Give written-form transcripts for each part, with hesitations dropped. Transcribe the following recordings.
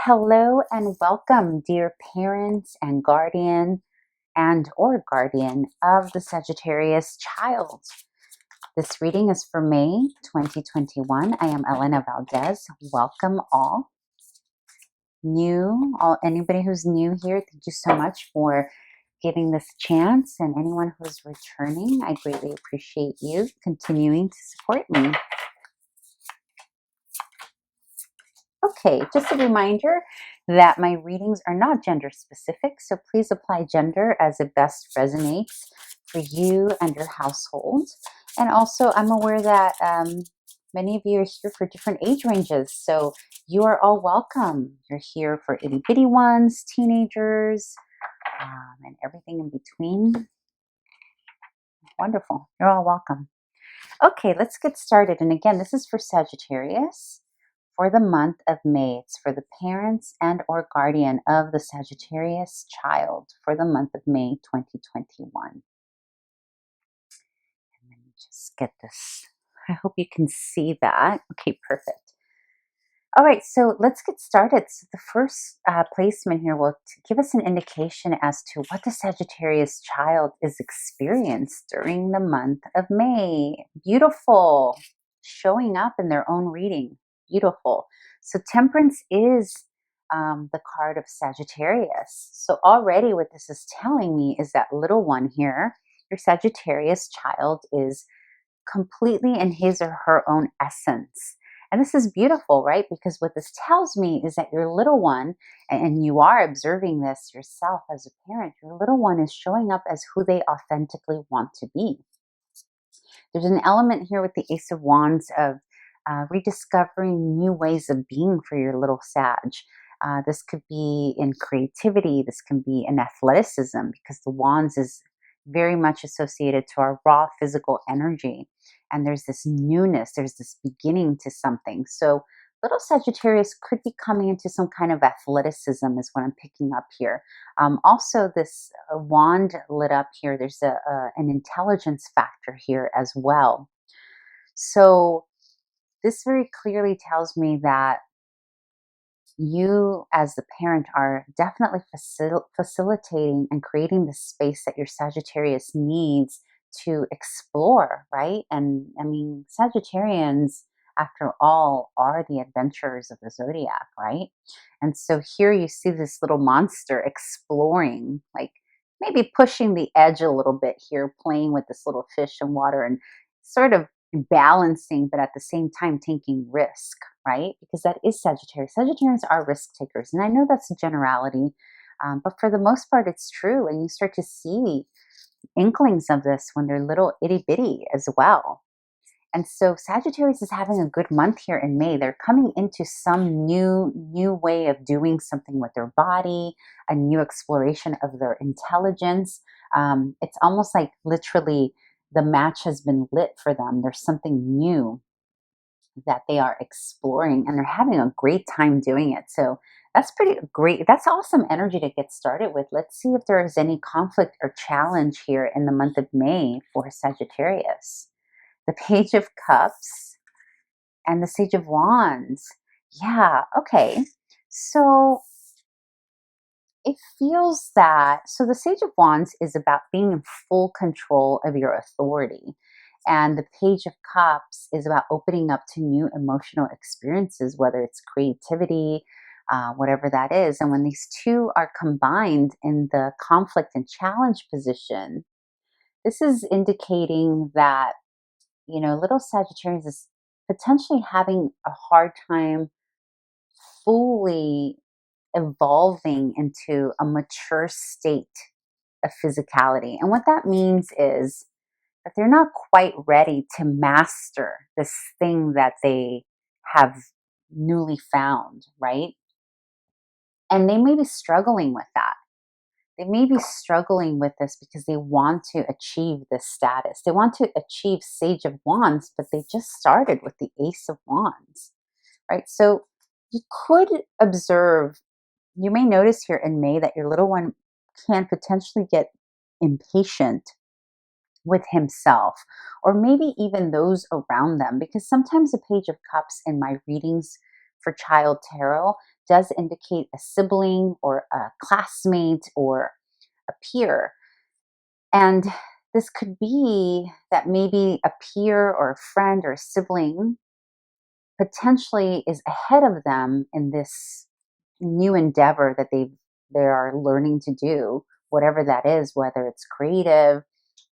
Hello and welcome, dear parents and guardian or guardian of the Sagittarius child. This reading is for May 2021. I am Elena Valdez. Welcome all. Anybody who's new here, thank you so much for giving this chance. And anyone who's returning, I greatly appreciate you continuing to support me. Okay, just a reminder that my readings are not gender specific, so please apply gender as it best resonates for you and your household. And also, I'm aware that many of you are here for different age ranges, so you are all welcome. You're here for itty bitty ones, teenagers, and everything in between. Wonderful. You're all welcome. Okay, let's get started. And again, this is for Sagittarius. For the month of May. It's for the parents and or guardian of the Sagittarius child for the month of May 2021. And let me just get this. I hope you can see that. Okay, perfect. All right, so let's get started. So the first placement here will give us an indication as to what the Sagittarius child is experienced during the month of May. Beautiful. Showing up in their own reading. Beautiful. So Temperance is the card of Sagittarius. So already what this is telling me is that little one here, your Sagittarius child, is completely in his or her own essence. And this is beautiful, right? Because what this tells me is that your little one, and you are observing this yourself as a parent, your little one is showing up as who they authentically want to be. There's an element here with the Ace of Wands of rediscovering new ways of being for your little Sag. This could be in creativity. This can be in athleticism, because the Wands is very much associated to our raw physical energy. And there's this newness. There's this beginning to something. So little Sagittarius could be coming into some kind of athleticism is what I'm picking up here. Also, this wand lit up here, there's an intelligence factor here as well. So this very clearly tells me that you as the parent are definitely facilitating and creating the space that your Sagittarius needs to explore, right? And I mean, Sagittarians, after all, are the adventurers of the zodiac, right? And so here you see this little monster exploring, like maybe pushing the edge a little bit here, playing with this little fish in water and sort of balancing, but at the same time taking risk, right? Because that is Sagittarius. Sagittarians are risk takers. And I know that's a generality, but for the most part, it's true. And you start to see inklings of this when they're little itty bitty as well. And so Sagittarius is having a good month here in May. They're coming into some new way of doing something with their body, a new exploration of their intelligence. It's almost like literally the match has been lit for them. There's something new that they are exploring, and they're having a great time doing it. So that's pretty great. That's awesome energy to get started with. Let's see if there is any conflict or challenge here in the month of May for Sagittarius. The Page of Cups and the Sage of Wands. Yeah, okay. So it feels that, so the Sage of Wands is about being in full control of your authority. And the Page of Cups is about opening up to new emotional experiences, whether it's creativity, whatever that is. And when these two are combined in the conflict and challenge position, this is indicating that, you know, little Sagittarius is potentially having a hard time fully evolving into a mature state of physicality. And what that means is that they're not quite ready to master this thing that they have newly found, right? And they may be struggling with that. They may be struggling with this because they want to achieve this status. They want to achieve Sage of Wands, but they just started with the Ace of Wands, right? So you could observe, you may notice here in May that your little one can potentially get impatient with himself, or maybe even those around them, because sometimes the Page of Cups in my readings for child tarot does indicate a sibling or a classmate or a peer. And this could be that maybe a peer or a friend or a sibling potentially is ahead of them in this new endeavor that they are learning to do, whatever that is, whether it's creative,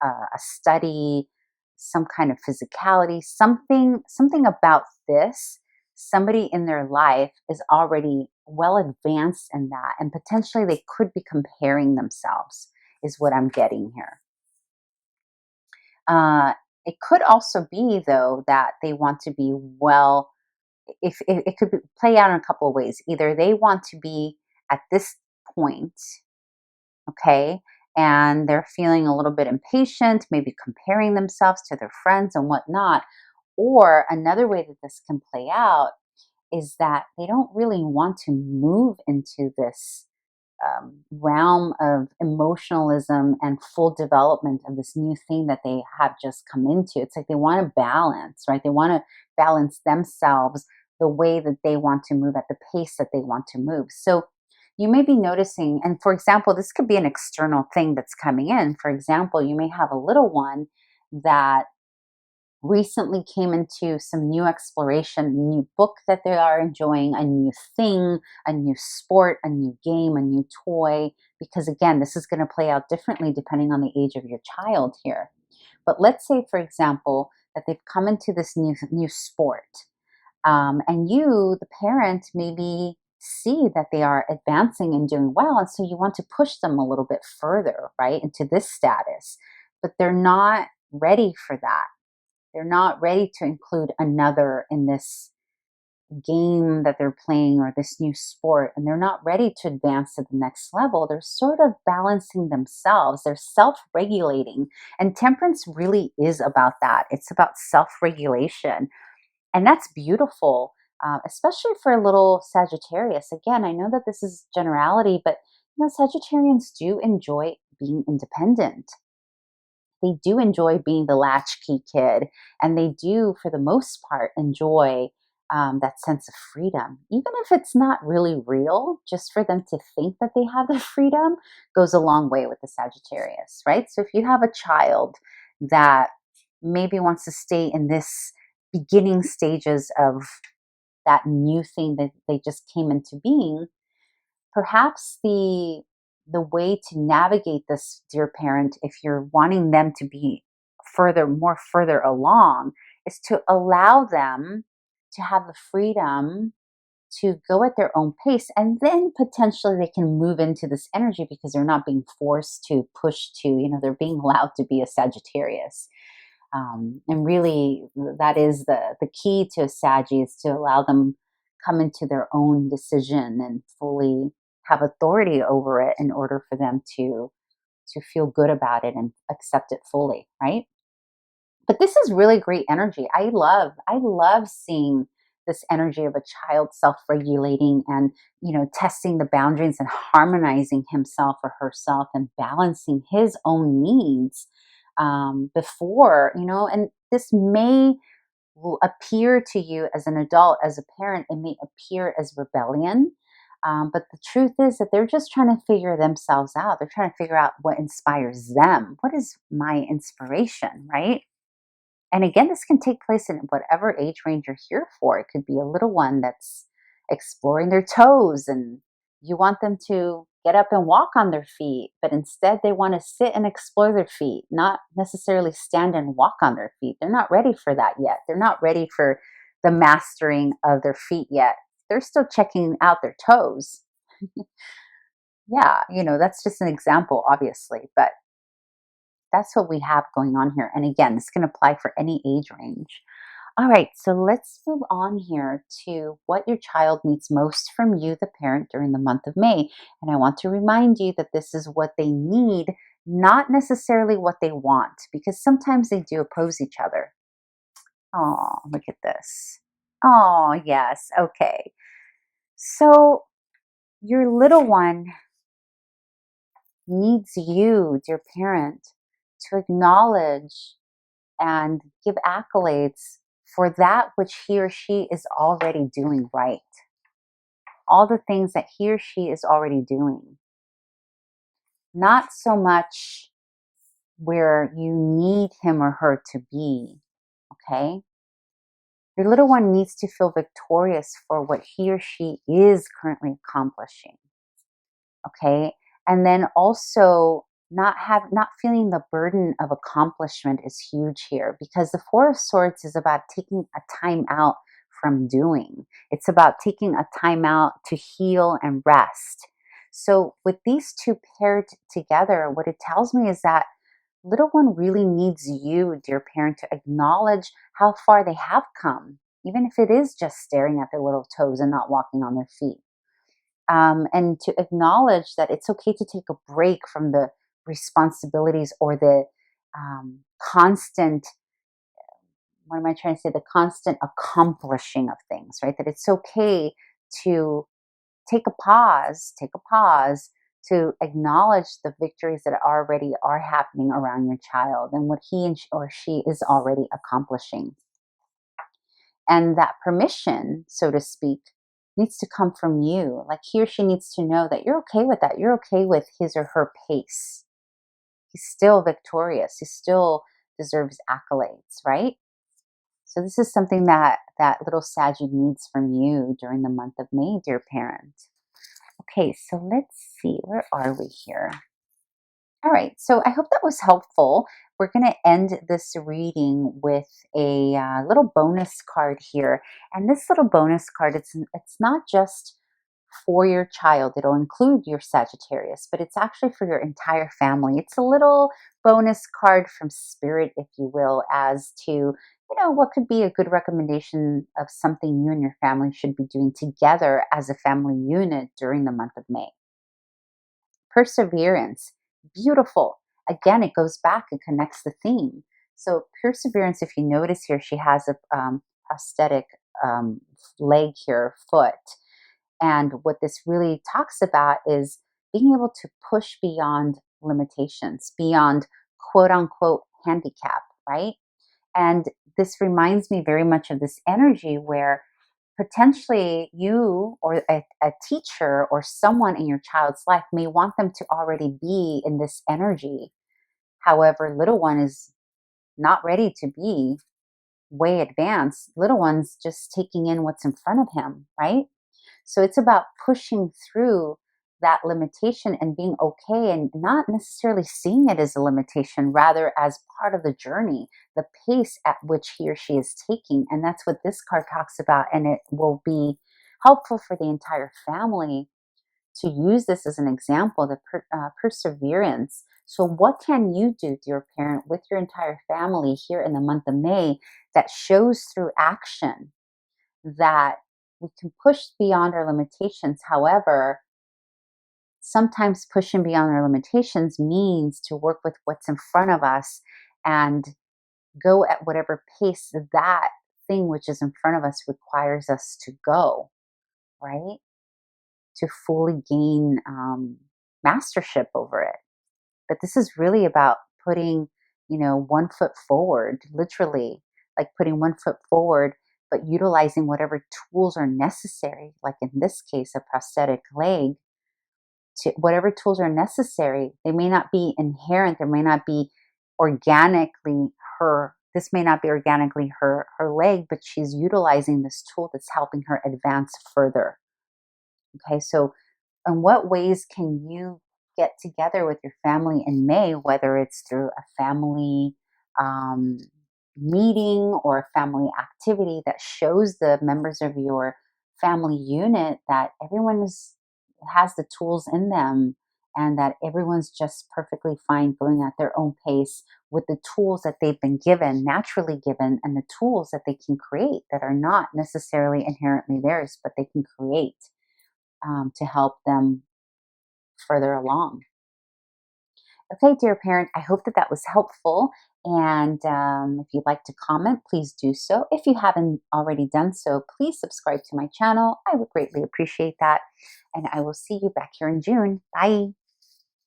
a study, some kind of physicality, something about this. Somebody in their life is already well advanced in that, and potentially they could be comparing themselves, is what I'm getting here. Uh, it could also be, though, that they want to be well. If it could play out in a couple of ways. Either they want to be at this point, okay, and they're feeling a little bit impatient, maybe comparing themselves to their friends and whatnot. Or another way that this can play out is that they don't really want to move into this realm of emotionalism and full development of this new thing that they have just come into. It's like they want to balance, right? They want to balance themselves the way that they want to move at the pace that they want to move. So you may be noticing, and for example, this could be an external thing that's coming in. For example, you may have a little one that recently came into some new exploration, a new book that they are enjoying, a new thing, a new sport, a new game, a new toy. Because again, this is going to play out differently depending on the age of your child here. But let's say, for example, that they've come into this new sport, and you, the parent, maybe see that they are advancing and doing well, and so you want to push them a little bit further, right, into this status, but they're not ready for that. They're not ready to include another in this game that they're playing or this new sport, and they're not ready to advance to the next level. They're sort of balancing themselves. They're self-regulating. And temperance really is about that. It's about self-regulation. And that's beautiful, especially for a little Sagittarius. Again, I know that this is generality, but Sagittarians do enjoy being independent. They do enjoy being the latchkey kid, and they do, for the most part, enjoy that sense of freedom. Even if it's not really real, just for them to think that they have the freedom goes a long way with the Sagittarius, right? So if you have a child that maybe wants to stay in this beginning stages of that new thing that they just came into being, perhaps the way to navigate this, dear parent, if you're wanting them to be further along, is to allow them to have the freedom to go at their own pace, and then potentially they can move into this energy because they're not being forced to push to, they're being allowed to be a Sagittarius. And really, that is the key to a Saggy, is to allow them come into their own decision and fully have authority over it in order for them to feel good about it and accept it fully, right? But this is really great energy. I love seeing this energy of a child self-regulating and, testing the boundaries and harmonizing himself or herself and balancing his own needs before, and this may appear to you as an adult, as a parent, it may appear as rebellion. But the truth is that they're just trying to figure themselves out. They're trying to figure out what inspires them. What is my inspiration, right? And again, this can take place in whatever age range you're here for. It could be a little one that's exploring their toes, and you want them to get up and walk on their feet, but instead they want to sit and explore their feet, not necessarily stand and walk on their feet. They're not ready for that yet. They're not ready for the mastering of their feet yet. They're still checking out their toes. Yeah, that's just an example, obviously, but that's what we have going on here. And again, this can apply for any age range. All right, so let's move on here to what your child needs most from you, the parent, during the month of May. And I want to remind you that this is what they need, not necessarily what they want, because sometimes they do oppose each other. Oh, look at this. Oh, yes. Okay. So your little one needs you, dear parent, to acknowledge and give accolades for that which he or she is already doing right. All the things that he or she is already doing. Not so much where you need him or her to be, okay? Your little one needs to feel victorious for what he or she is currently accomplishing, okay? And then also not feeling the burden of accomplishment is huge here, because the Four of Swords is about taking a time out from doing. It's about taking a time out to heal and rest. So with these two paired together, what it tells me is that little one really needs you, dear parent, to acknowledge how far they have come, even if it is just staring at their little toes and not walking on their feet. And to acknowledge that it's okay to take a break from the responsibilities or the constant, what am I trying to say, the constant accomplishing of things, right? That it's okay to take a pause to acknowledge the victories that already are happening around your child and what he or she is already accomplishing. And that permission, so to speak, needs to come from you. Like he or she needs to know that you're okay with that. You're okay with his or her pace. He's still victorious. He still deserves accolades, right? So this is something that that little Saggy needs from you during the month of May, dear parent. Okay, so let's see, where are we here? All right, so I hope that was helpful. We're going to end this reading with a little bonus card here. And this little bonus card, it's not just for your child. It'll include your Sagittarius, but it's actually for your entire family. It's a little bonus card from Spirit, if you will, as to, what could be a good recommendation of something you and your family should be doing together as a family unit during the month of May. Perseverance, beautiful. Again, it goes back and connects the theme. So perseverance, if you notice here, she has a prosthetic leg here, foot. And what this really talks about is being able to push beyond limitations, beyond quote unquote handicap, right? And this reminds me very much of this energy where potentially you or a teacher or someone in your child's life may want them to already be in this energy. However, little one is not ready to be way advanced. Little one's just taking in what's in front of him, right? So it's about pushing through that limitation and being okay and not necessarily seeing it as a limitation, rather as part of the journey, the pace at which he or she is taking. And that's what this card talks about. And it will be helpful for the entire family to use this as an example, the perseverance. So what can you do, dear parent, with your entire family here in the month of May that shows through action that we can push beyond our limitations? However, sometimes pushing beyond our limitations means to work with what's in front of us and go at whatever pace that thing which is in front of us requires us to go, right? To fully gain mastership over it. But this is really about putting, one foot forward, literally, like putting one foot forward, but utilizing whatever tools are necessary, like in this case, a prosthetic leg, to whatever tools are necessary. They may not be inherent, there may not be organically this may not be organically her leg, but she's utilizing this tool that's helping her advance further. Okay, so in what ways can you get together with your family in May, whether it's through a family meeting or a family activity that shows the members of your family unit that everyone has the tools in them and that everyone's just perfectly fine going at their own pace with the tools that they've been given, naturally given, and the tools that they can create that are not necessarily inherently theirs, but they can create to help them further along. Okay, dear parent, I hope that that was helpful. And if you'd like to comment, please do so. If you haven't already done so, please subscribe to my channel. I would greatly appreciate that. And I will see you back here in June. Bye.